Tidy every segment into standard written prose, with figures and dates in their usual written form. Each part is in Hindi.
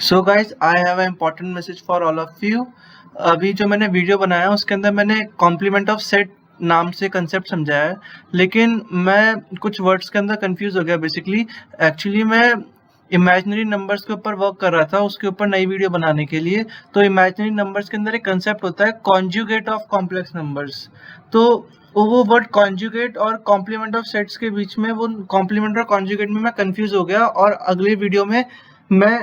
So guys I have important message for all of you. अभी जो मैंने वीडियो बनाया उसके अंदर मैंने कॉम्प्लीमेंट ऑफ सेट नाम से कंसेप्ट समझाया है, लेकिन मैं कुछ वर्ड्स के अंदर कंफ्यूज हो गया। बेसिकली एक्चुअली मैं इमेजिनरी नंबर्स के ऊपर वर्क कर रहा था, उसके ऊपर नई वीडियो बनाने के लिए। तो इमेजिनरी नंबर्स के अंदर एक कंसेप्ट होता है कॉन्जुगेट ऑफ कॉम्प्लेक्स नंबर्स। तो वो वर्ड कॉन्जुगेट और कॉम्प्लीमेंट ऑफ सेट्स के बीच में, वो कॉम्प्लीमेंट और कॉन्जुगेट में मैं कंफ्यूज हो गया, और अगले वीडियो में मैं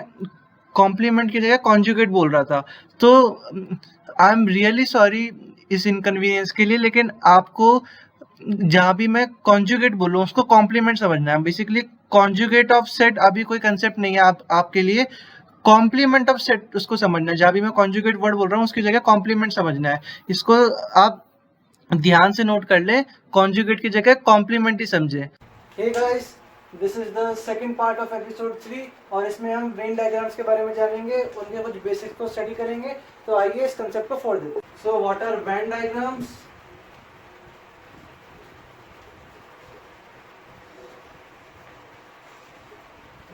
कॉम्प्लीमेंट की जगह कॉन्जुगेट बोल रहा था। तो आई एम रियली सॉरी इस इनकन्वीनियंस के लिए, लेकिन आपको जहाँ भी मैं कॉन्जुगेट बोलूँ उसको कॉम्प्लीमेंट समझना है। बेसिकली कॉन्जुगेट ऑफ सेट अभी कोई कंसेप्ट नहीं है आपके लिए, कॉम्प्लीमेंट ऑफ सेट उसको समझना है। जहाँ भी मैं कॉन्जुगेट वर्ड बोल रहा हूँ उसकी जगह कॉम्प्लीमेंट समझना है। इसको आप ध्यान से नोट कर ले, कॉन्जुगेट की जगह कॉम्प्लीमेंट ही समझे। Hey guys, this is the second part of episode 3, और इसमें हम वेन डायग्राम्स के बारे में जानेंगे, उनके कुछ बेसिक्स को स्टडी करेंगे। तो आइए इस कंसेप्ट को फोड़ देते हैं। So what are Venn diagrams?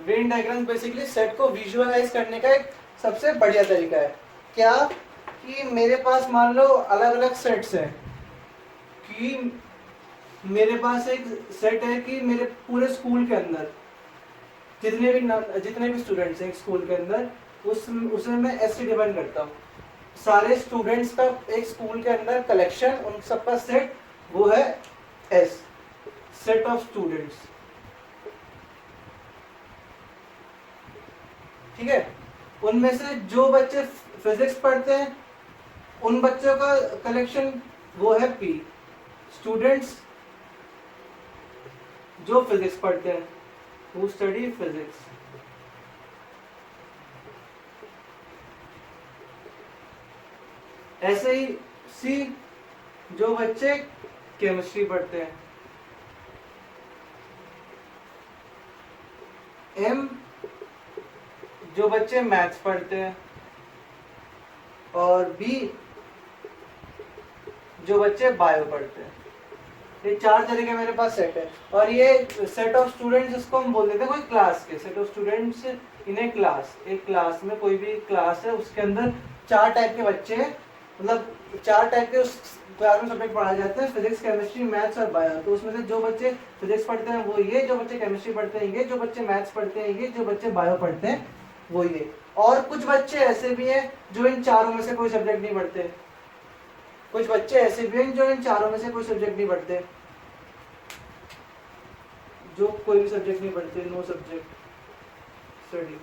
Venn diagram basically set को विजुअलाइज करने का एक सबसे बढ़िया तरीका है। क्या कि मेरे पास मान लो अलग अलग सेट्स हैं, कि मेरे पास एक सेट है कि मेरे पूरे स्कूल के अंदर जितने भी स्टूडेंट्स हैं एक स्कूल के अंदर, उसे मैं ऐसे डिफाइन करता हूँ। सारे स्टूडेंट्स का एक स्कूल के अंदर कलेक्शन, उन सबका सेट, वो है एस, सेट ऑफ स्टूडेंट्स। ठीक है, उनमें से जो बच्चे फिजिक्स पढ़ते हैं उन बच्चों का कलेक्शन वो है पी, स्टूडेंट्स जो फिजिक्स पढ़ते हैं, हु स्टडी फिजिक्स। ऐसे ही सी, जो बच्चे केमिस्ट्री पढ़ते हैं। एम, जो बच्चे मैथ्स पढ़ते हैं। और बी, जो बच्चे बायो पढ़ते हैं। ये चार तरह के मेरे पास सेट है, और ये सेट ऑफ स्टूडेंट्स, इसको हम बोल देते हैं कोई क्लास के, set of students in A class. एक क्लास में, कोई भी क्लास है उसके अंदर चार टाइप के बच्चे हैं, मतलब चार टाइप के उस क्लास में सब्जेक्ट पढ़ाए जाते हैं, फिजिक्स, केमिस्ट्री, मैथ्स और बायो। तो उसमें से जो बच्चे फिजिक्स पढ़ते हैं वो ये, जो बच्चे केमिस्ट्री पढ़ते हैं ये, जो बच्चे मैथ्स पढ़ते हैं ये, जो बच्चे बायो पढ़ते हैं वो ये। और कुछ बच्चे ऐसे भी हैं जो इन चारों में से कोई सब्जेक्ट नहीं पढ़ते। कुछ बच्चे ऐसे भी हैं जो इन चारों में से कोई सब्जेक्ट नहीं पढ़ते, जो कोई भी सब्जेक्ट नहीं पढ़ते, नो सब्जेक्ट स्टडी।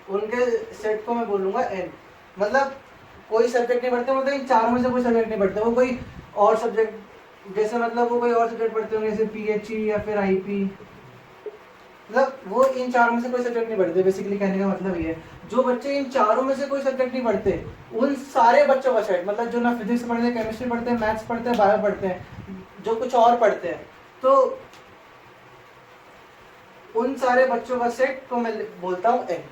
उनके सेट को मैं बोलूंगा एन। मतलब कोई सब्जेक्ट नहीं पढ़ते, मतलब इन चारों में से कोई सब्जेक्ट नहीं पढ़ते, वो कोई और सब्जेक्ट, जैसे मतलब वो कोई और सब्जेक्ट पढ़ते होंगे, जैसे पीएचई या फिर आईपी, मतलब वो इन चारों में से कोई सब्जेक्ट नहीं पढ़ते। बेसिकली कहने का मतलब ये है, जो बच्चे इन चारों में से कोई सब्जेक्ट नहीं पढ़ते, उन सारे बच्चों का सेट, मतलब जो ना फिजिक्स पढ़ते हैं, केमिस्ट्री पढ़ते हैं, मैथ्स पढ़ते हैं, बायो पढ़ते हैं, जो कुछ और पढ़ते हैं, तो उन सारे बच्चों का सेट को मैं बोलता हूँ एन।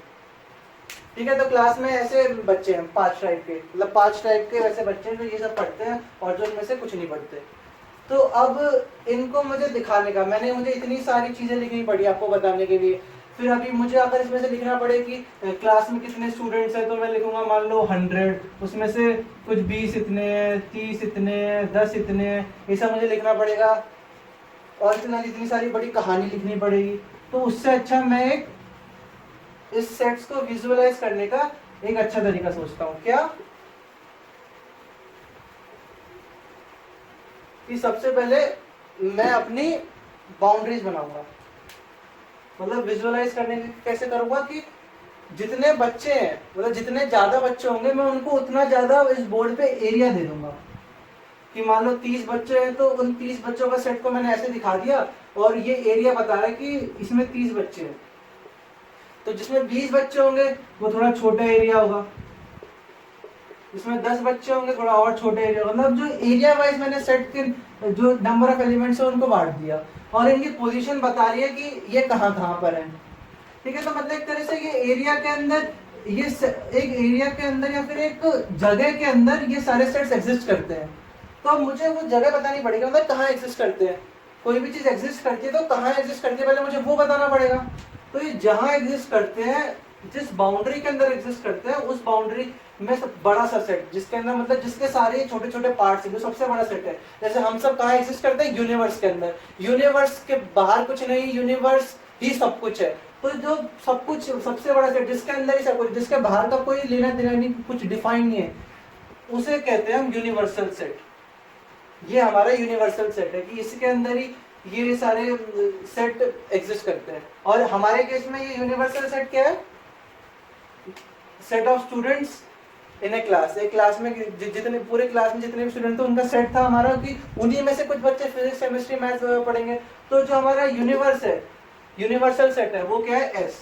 ठीक है, तो क्लास में ऐसे बच्चे हैं 5 टाइप के, मतलब 5 टाइप के वैसे बच्चे हैं जो ये सब पढ़ते हैं और जो इनमें से कुछ नहीं पढ़ते। तो अब इनको मुझे दिखाने का, मुझे इतनी सारी चीजें लिखनी पड़ी आपको बताने के लिए। फिर अभी मुझे अगर इसमें से लिखना पड़े कि क्लास में कितने स्टूडेंट्स हैं, तो मैं लिखूंगा मान लो 100, उसमें से कुछ 20 इतने हैं, 30 इतने हैं, 10 इतने हैं, ये सब मुझे लिखना पड़ेगा, और इतनी सारी बड़ी कहानी लिखनी पड़ेगी। तो उससे अच्छा मैं एक इस सेट्स को विजुअलाइज करने का एक अच्छा तरीका सोचता हूँ। क्या कि सबसे पहले मैं अपनी बाउंड्रीज बनाऊंगा। मतलब विजुअलाइज करने की कैसे करूंगा कि जितने बच्चे हैं, मतलब जितने ज्यादा बच्चे होंगे मैं उनको उतना ज्यादा इस बोर्ड पे एरिया दे दूंगा। कि मान लो 30 बच्चे हैं, तो उन 30 बच्चों का सेट को मैंने ऐसे दिखा दिया, और ये एरिया बता रहा है कि इसमें 30 बच्चे हैं। तो जिसमें 20 बच्चे होंगे वो थोड़ा छोटा एरिया होगा, जिसमें 10 बच्चे होंगे थोड़ा और छोटा एरिया होगा। मतलब जो एरिया वाइज मैंने सेट के जो नंबर ऑफ एलिमेंट्स है उनको बांट दिया, और इनकी पोजीशन बता रही है कि ये कहाँ कहाँ पर है। ठीक है, तो मतलब एक तरह से ये एरिया के अंदर, ये एक एरिया के अंदर या फिर एक जगह के अंदर ये सारे सेट्स एग्जिस्ट करते हैं। तो अब मुझे वो जगह बतानी पड़ेगी, मतलब कहाँ एग्जिस्ट करते हैं। कोई भी चीज एग्जिस्ट करती है तो कहाँ एग्जिस्ट करती है पहले मुझे वो बताना पड़ेगा। तो ये जहां एग्जिस्ट करते हैं, जिस बाउंड्री के अंदर एग्जिस्ट करते हैं, उस बाउंड्री में बड़ा सा सेट, जिसके अंदर मतलब जिसके सारे छोटे छोटे पार्ट्स हैं, जो सबसे बड़ा सेट है। जैसे हम सब कहाँ एग्जिस्ट करते हैं, यूनिवर्स के अंदर। यूनिवर्स के बाहर कुछ नहीं, यूनिवर्स ही सब कुछ है। तो जो सब कुछ सबसे बड़ा सेट, जिसके अंदर ही सब कुछ, जिसके बाहर का कोई लेना देना नहीं, कुछ डिफाइन नहीं है, उसे कहते हैं हम यूनिवर्सल सेट। ये हमारा यूनिवर्सल सेट है कि इसके अंदर ही ये सारे सेट एग्जिस्ट करते हैं। और हमारे केस में ये यूनिवर्सल सेट क्या है, set of students in A class. एक क्लास में जितने पूरे क्लास में जितने भी स्टूडेंट थे उनका सेट था हमारा, कि उन्हीं में से कुछ बच्चे फिजिक्स केमिस्ट्री मैथ्स पढ़ेंगे। तो जो हमारा यूनिवर्स है, यूनिवर्सल सेट है, वो क्या है, एस।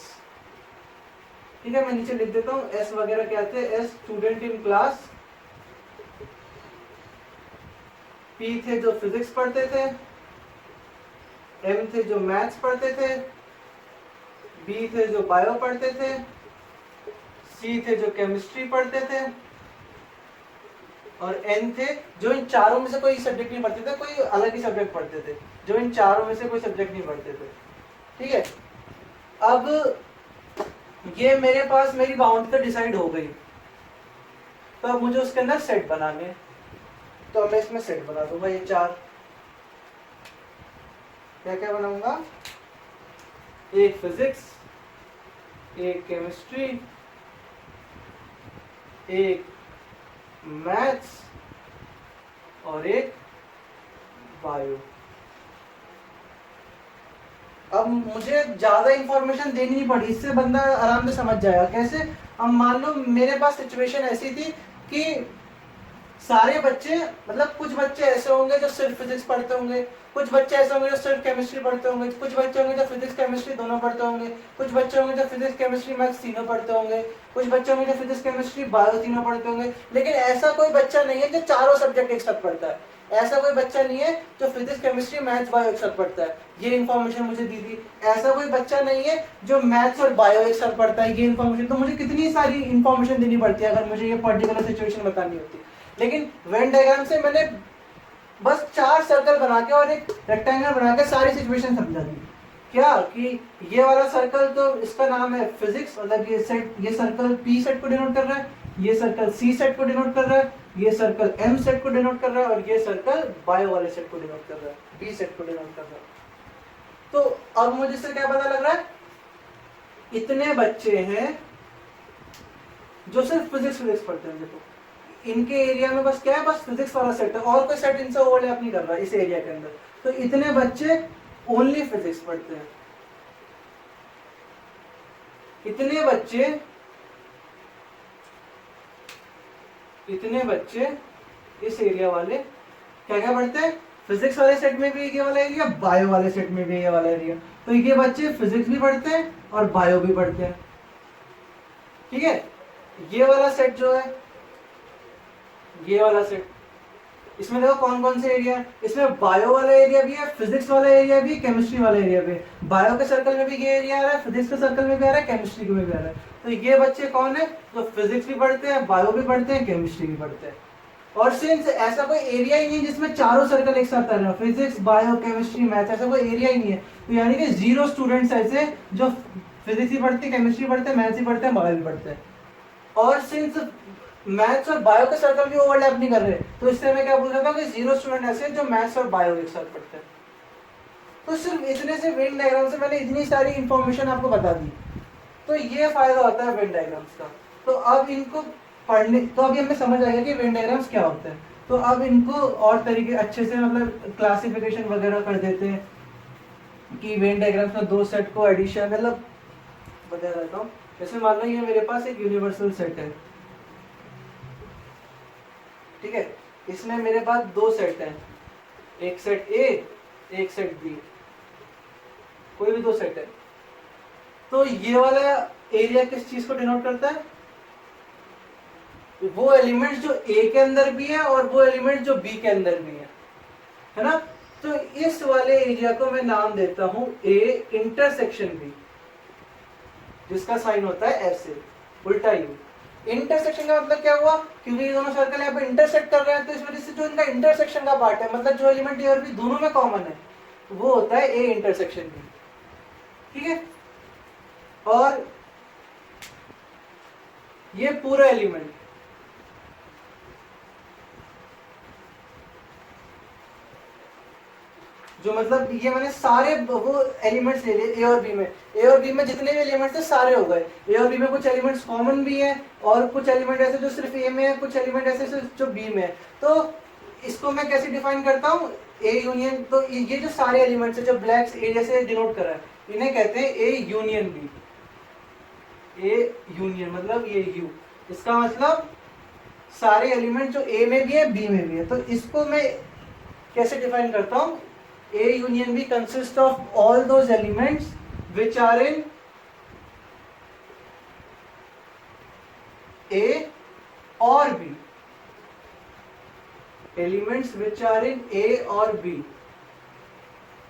ठीक है, मैं नीचे लिख देता हूँ, एस वगैरह क्या थे, S student in class. P थे जो फिजिक्स पढ़ते थे, एम थे जो मैथ्स पढ़ते थे, बी थे जो बायो पढ़ते थे, सी थे जो केमिस्ट्री पढ़ते थे, और एन थे जो इन चारों में से कोई सब्जेक्ट नहीं पढ़ते थे, कोई अलग ही सब्जेक्ट पढ़ते थे, जो इन चारों में से कोई सब्जेक्ट नहीं पढ़ते थे। ठीक है, अब ये मेरे पास मेरी बाउंड्री तो डिसाइड हो गई, तो अब मुझे उसके अंदर सेट बनाने। तो मैं इसमें सेट बना दूंगा, ये चार क्या क्या बनाऊंगा, एक फिजिक्स, एक केमिस्ट्री, एक मैथ्स और एक बायो। अब मुझे ज्यादा इंफॉर्मेशन देनी नहीं पड़ी, इससे बंदा आराम से समझ जाएगा। कैसे, अब मान लो मेरे पास सिचुएशन ऐसी थी कि सारे बच्चे, मतलब कुछ बच्चे ऐसे होंगे जो सिर्फ फिजिक्स पढ़ते होंगे, कुछ बच्चे ऐसे होंगे जो सिर्फ केमिस्ट्री पढ़ते होंगे, कुछ बच्चे होंगे जो फिजिक्स केमिस्ट्री दोनों पढ़ते होंगे, कुछ बच्चे होंगे जो फिजिक्स केमिस्ट्री मैथ्स तीनों पढ़ते होंगे, कुछ बच्चे होंगे जो फिजिक्स केमिस्ट्री बायो तीनों पढ़ते होंगे। लेकिन ऐसा कोई बच्चा नहीं है जो चारों सब्जेक्ट एक साथ पढ़ता है। ऐसा कोई बच्चा नहीं है जो फिजिक्स केमिस्ट्री मैथ्स बायो एक साथ पढ़ता है। ये इन्फॉर्मेशन मुझे दी थी। ऐसा कोई बच्चा नहीं है जो मैथ्स और बायो एक साथ पढ़ता है। ये इन्फॉर्मेशन, तो मुझे कितनी सारी इन्फॉर्मेशन देनी पड़ती है अगर मुझे ये पर्टिकुलर सिचुएशन बतानी होती। लेकिन वेन डायग्राम से मैंने बस 4 सर्कल बना के और एक रेक्टेंगल बना के सारी सिचुएशन समझा दी। क्या कि ये वाला सर्कल तो इसका नाम है फिजिक्स, मतलब ये सेट, ये सर्कल पी सेट को डिनोट कर रहा है, ये सर्कल सी सेट को डिनोट कर रहा है, ये सर्कल एम सेट को डिनोट कर रहा है, और ये सर्कल बायो वाले सेट को डिनोट कर रहा है, बी सेट को डिनोट कर रहा है। तो अब मुझे इससे क्या पता लग रहा है, इतने बच्चे हैं जो सिर्फ फिजिक्स पढ़ते हैं। देखो इनके एरिया में बस क्या है, बस फिजिक्स वाला सेट है, और कोई सेट इनसे ओवरलैप नहीं कर रहा इस एरिया के अंदर। तो इतने बच्चे ओनली फिजिक्स पढ़ते हैं। इतने बच्चे इस एरिया वाले क्या क्या पढ़ते हैं, फिजिक्स वाले सेट में भी ये वाला एरिया, बायो वाले सेट में भी ये वाला एरिया। तो ये बच्चे फिजिक्स भी पढ़ते हैं और बायो भी पढ़ते हैं। ठीक है, ये वाला सेट जो है, ये वाला सेट, इसमें देखो कौन कौन से एरिया है। इसमें बायो वाला एरिया भी है, फिजिक्स वाला एरिया भी, केमिस्ट्री वाला एरिया भी है। बायो के सर्कल में भी ये एरिया आ रहा है, फिजिक्स के सर्कल में भी आ रहा है, केमिस्ट्री में भी आ रहा है। तो ये बच्चे कौन है, जो फिजिक्स भी पढ़ते हैं, बायो भी पढ़ते हैं, केमिस्ट्री भी पढ़ते हैं। और सिंस ऐसा कोई एरिया ही नहीं जिसमें चारों सर्कल एक साथ आ रहे हो, फिजिक्स बायो केमिस्ट्री मैथ, ऐसा कोई एरिया ही नहीं है। तो यानी कि 0 स्टूडेंट्स ऐसे जो फिजिक्स ही पढ़ते हैं, केमिस्ट्री पढ़ते हैं, मैथ्स ही पढ़ते हैं, बायो भी पढ़ते हैं। और सिंस मैथ्स और बायो के सर्कल भी ओवरलैप नहीं कर रहे, तो इससे मैं क्या बोल रहा था कि 0 स्टूडेंट ऐसे जो मैथ्स और बायो एक साथ पढ़ते हैं। तो सिर्फ इतने से वेन डायग्राम से मैंने इतनी सारी इंफॉर्मेशन आपको बता दी। तो ये फायदा होता है वेन डायग्राम्स का। तो अब इनको पढ़ने, तो अभी हमें समझ आएगा कि वेन डायग्राम्स क्या होते हैं। तो अब इनको और तरीके अच्छे से मतलब क्लासिफिकेशन वगैरह कर देते हैं कि वेन डायग्राम्स में 2 सेट को एडिशन, मतलब बता देता हूँ। जैसे मान लो ये मेरे पास एक यूनिवर्सल सेट है, ठीक है, इसमें मेरे पास 2 सेट हैं, एक सेट ए, एक सेट बी, कोई भी 2 सेट है। तो ये वाला एरिया किस चीज को डिनोट करता है, वो एलिमेंट जो ए के अंदर भी है और वो एलिमेंट जो बी के अंदर भी है ना। तो इस वाले एरिया को मैं नाम देता हूं ए इंटरसेक्शन बी, जिसका साइन होता है ऐसे उल्टा यू। इंटरसेक्शन का मतलब क्या हुआ, क्योंकि ये दोनों सर्कल यहाँ पे इंटरसेक्ट कर रहे हैं, तो इस वजह से जो इनका इंटरसेक्शन का पार्ट है, मतलब जो एलिमेंट ए और बी दोनों में कॉमन है, वो होता है ए इंटरसेक्शन बी, ठीक है। और ये पूरा एलिमेंट जो मतलब ये मैंने सारे वो एलिमेंट्स ले लिए ए और बी में, ए और बी में जितने भी एलिमेंट्स थे सारे हो गए। ए और बी में कुछ एलिमेंट्स कॉमन भी हैं और कुछ एलिमेंट ऐसे जो सिर्फ ए में है, कुछ एलिमेंट ऐसे जो बी में है। तो इसको मैं कैसे डिफाइन करता हूँ, ए यूनियन। तो ये जो सारे एलिमेंट्स है जो ब्लैक्स ए जैसे डिनोट कर रहा है, इन्हें कहते हैं A union B. A union मतलब ये यू, इसका मतलब सारे एलिमेंट जो ए में भी है बी में भी है। तो इसको मैं कैसे डिफाइन करता हूँ, A union B consists of all those elements which are in A or B. Elements which are in A or B.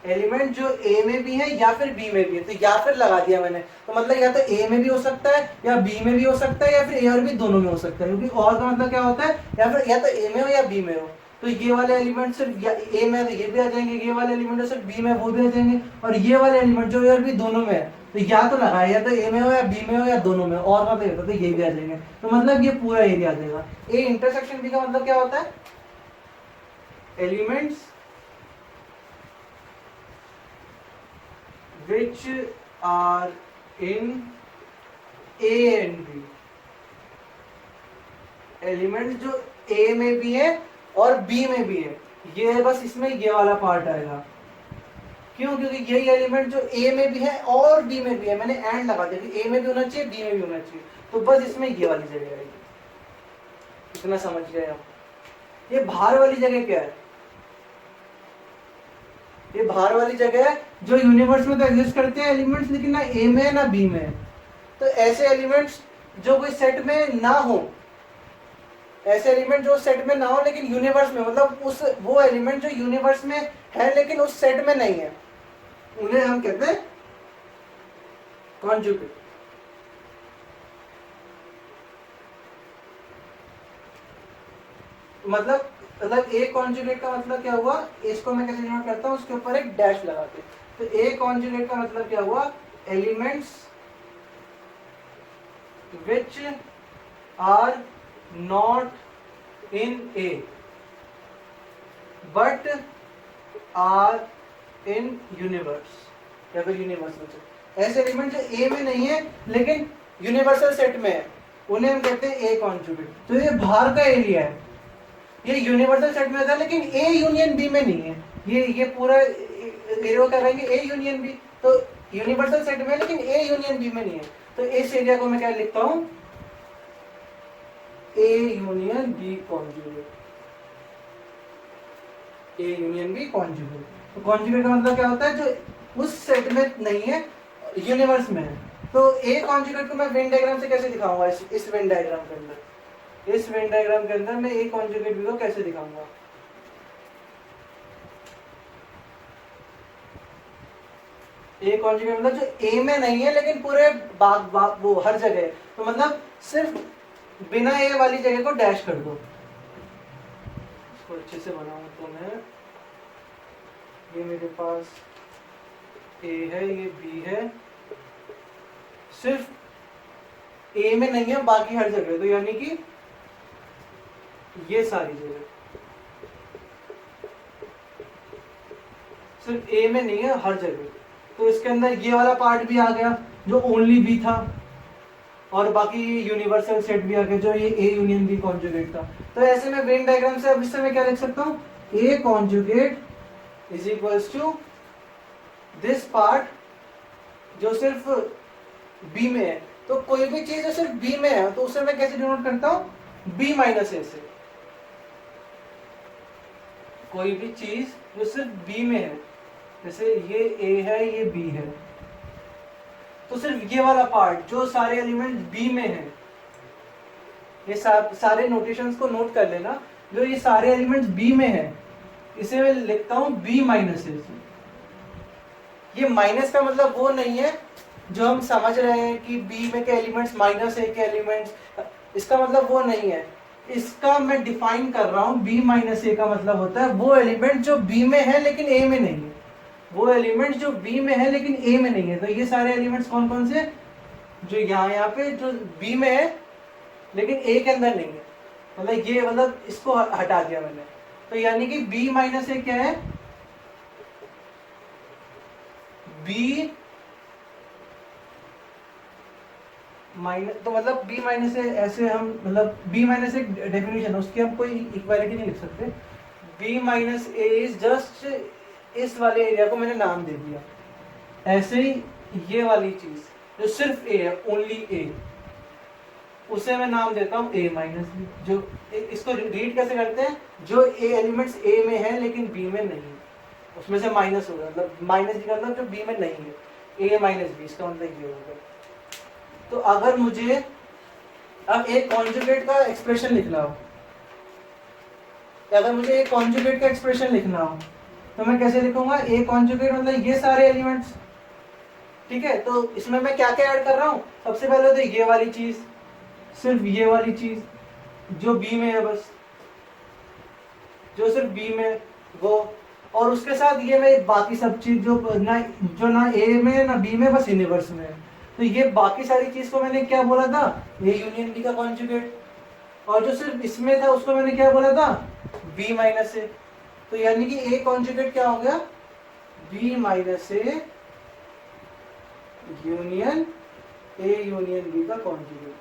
Element जो A में भी है या फिर B में भी है। तो या फिर लगा दिया मैंने, तो मतलब या तो A में भी हो सकता है या B में भी हो सकता है या फिर A और B दोनों में हो सकता है। क्योंकि और का मतलब क्या होता है, या फिर या तो A में हो या B में हो। तो ये वाले एलिमेंट सिर्फ ए में है तो ये भी आ जाएंगे, ये वाले एलिमेंट सिर्फ बी में वो भी आ जाएंगे, और ये वाले एलिमेंट जो ए और बी दोनों में है तो या तो लगाए या तो ए में हो या बी में हो या दोनों में, और मतलब तो ये भी आ जाएंगे। तो मतलब ये पूरा एरिया आ जाएगा। ए इंटरसेक्शन बी का मतलब क्या होता है, elements which are in A and B, element जो A में भी है और B में भी है। ये है बस इसमें ये वाला पार्ट आएगा। क्यों, क्योंकि यही एलिमेंट जो A में भी है और B में भी है, मैंने एंड लगा दिया कि A में भी होना चाहिए B में भी होना चाहिए। तो बस इसमें ये वाली जगह आएगी। इतना समझ गए आप। ये बाहर वाली जगह क्या है, ये बाहर वाली जगह है जो यूनिवर्स में तो एग्जिस्ट करते हैं एलिमेंट्स, लेकिन ना ए में है ना बी में है। तो ऐसे एलिमेंट्स जो कोई सेट में ना हो, ऐसे एलिमेंट जो सेट में ना हो लेकिन यूनिवर्स में, मतलब उस वो एलिमेंट जो यूनिवर्स में है लेकिन उस सेट में नहीं है, उन्हें हम कहते हैं कॉन्जुगेट। मतलब ए कॉन्जुगेट का मतलब क्या हुआ, इसको मैं कैसे डिनोट करता हूँ, उसके ऊपर एक डैश लगा के। तो ए कॉन्जुगेट का मतलब क्या हुआ, elements which are not in A but are in universe, या फिर यूनिवर्स में ऐसे एलिमेंट जो ए में नहीं है लेकिन यूनिवर्सल सेट में है, उन्हें हम कहते हैं ए कॉन्जुगेट। तो ये बाहर का एरिया है, ये यूनिवर्सल सेट में था लेकिन ए यूनियन बी में नहीं है। ये पूरा एरिया क्या कहेंगे, ए यूनियन बी। तो यूनिवर्सल सेट में लेकिन ए यूनियन बी में नहीं है। तो इस एरिया को मैं क्या लिखता हूं, A union B conjugate. A union B conjugate. तो कॉन्जुगेट का मतलब क्या होता है, जो उस सेट में नहीं है यूनिवर्स में है। तो ए कॉन्जुगेट को मैं वेन डायग्राम से कैसे दिखाऊंगा, इस वेन डायग्राम के अंदर, इस वेन डायग्राम के अंदर मैं ए कॉन्जुगेट बी को कैसे दिखाऊंगा। ए कॉन्जुगेट मतलब जो ए में नहीं है लेकिन पूरे वो हर जगह है। तो मतलब सिर्फ बिना ए वाली जगह को डैश कर दो। इसको अच्छे से बनाऊं तो मैं, ये मेरे पास ए है, ये बी है, सिर्फ ए में नहीं है बाकी हर जगह। तो यानी कि ये सारी जगह सिर्फ ए में नहीं है हर जगह। तो इसके अंदर ये वाला पार्ट भी आ गया जो ओनली बी था, और बाकी यूनिवर्सल सेट भी आ गया जो ये ए यूनियन बी कॉन्जुगेट था। तो ऐसे में वेन डायग्राम से अब इससे मैं क्या लिख सकता हूँ, A conjugate is equals to this part जो सिर्फ बी में है। तो कोई भी चीज जो सिर्फ बी में है तो उसे मैं कैसे डिनोट करता हूँ, बी माइनस ए से। कोई भी चीज जो सिर्फ बी में है, जैसे ये ए है ये बी है, तो सिर्फ ये वाला पार्ट जो सारे एलिमेंट बी में है, ये सारे नोटेशंस को नोट कर लेना, जो ये सारे एलिमेंट्स बी में है इसे मैं लिखता हूं बी माइनस ए से। ये माइनस का मतलब वो नहीं है जो हम समझ रहे हैं कि बी में के एलिमेंट्स माइनस ए के एलिमेंट्स, इसका मतलब वो नहीं है। इसका मैं डिफाइन कर रहा हूं, बी माइनस ए का मतलब होता है वो एलिमेंट जो बी में है लेकिन ए में नहीं है। वो एलिमेंट जो बी में है लेकिन ए में नहीं है। तो ये सारे एलिमेंट्स कौन कौन से, जो यहाँ पे जो बी में है लेकिन ए के अंदर नहीं है, मतलब ये मतलब इसको हटा दिया मैंने। तो यानी कि बी माइनस ए क्या है, बी माइनस, तो मतलब बी माइनस ए ऐसे हम, मतलब बी माइनस एक डेफिनेशन है उसकी, हम कोई इक्वालिटी नहीं लिख सकते। B minus A is just, इस वाले एरिया को मैंने नाम दे दिया। ऐसे ही ये वाली चीज जो सिर्फ ए है, ओनली ए, उसे मैं नाम देता हूँ ए माइनस बी। जो इसको रीड कैसे करते हैं, जो ए एलिमेंट्स ए में है लेकिन बी में नहीं है उसमें से माइनस होगा, मतलब माइनस बी का मतलब जो बी में नहीं है, ए माइनस बी, इसका मतलब ये होगा। तो अगर मुझे अब एक कॉन्जुगेट का एक्सप्रेशन लिखना हो, अगर मुझे एक कॉन्जुगेट का एक्सप्रेशन लिखना हो तो मैं कैसे लिखूंगा, ए कॉन्जुगेट मतलब ये सारे एलिमेंट्स, ठीक है। तो इसमें मैं क्या क्या ऐड कर रहा हूँ, सबसे पहले तो ये वाली चीज, सिर्फ ये वाली चीज जो बी में है, बस जो सिर्फ बी में वो, और उसके साथ ये मैं बाकी सब चीज जो ना ए में ना बी में, बस यूनिवर्स में है। तो ये बाकी सारी चीज को मैंने क्या बोला था, ए यूनियन बी का कॉन्जुगेट, और जो सिर्फ इसमें था उसको मैंने क्या बोला था, बी माइनस ए। तो यानी कि ए कॉन्जुगेट क्या हो गया, B minus A union A union B का कॉन्जुगेट।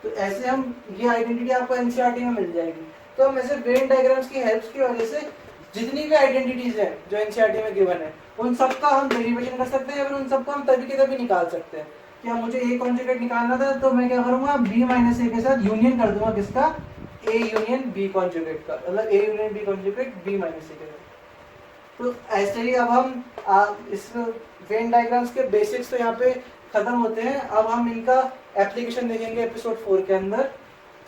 तो ऐसे हम, ये आइडेंटिटी आपको एनसीईआरटी में मिल जाएगी। तो हम ऐसे वेन डायग्राम्स की हेल्प की वजह से जितनी भी आइडेंटिटीज है जो एनसीईआरटी में गिवन है, उन सबका हम डेरिवेशन कर सकते हैं, या फिर उन सबको हम तभी के तभी निकाल सकते हैं। क्या मुझे ए कॉन्जुगेट निकालना था तो मैं क्या करूंगा, बी माइनस ए के साथ यूनियन कर दूंगा, किसका, ए यूनियन बी कॉन्जुगेट का, मतलब A union B conjugate B minus A के साथ। तो ऐसे ही अब हम इस वेन डायग्राम्स के बेसिक्स तो यहाँ पे खत्म होते हैं। अब हम इनका एप्लीकेशन देखेंगे एपिसोड 4 के अंदर।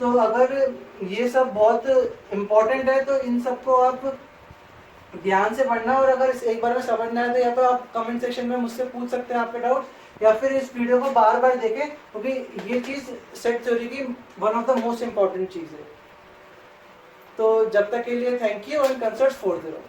तो अगर ये सब बहुत इम्पोर्टेंट है तो इन सबको आप ध्यान से पढ़ना, और अगर एक बार में समझ ना आए तो या तो आप कमेंट सेक्शन में मुझसे पूछ सकते हैं आपके डाउट, या फिर इस वीडियो को बार बार देखें, क्योंकि ये चीज सेट थ्योरी की one of the most important चीज है। तो जब तक के लिए थैंक यू, और कंसर्ट 4 0।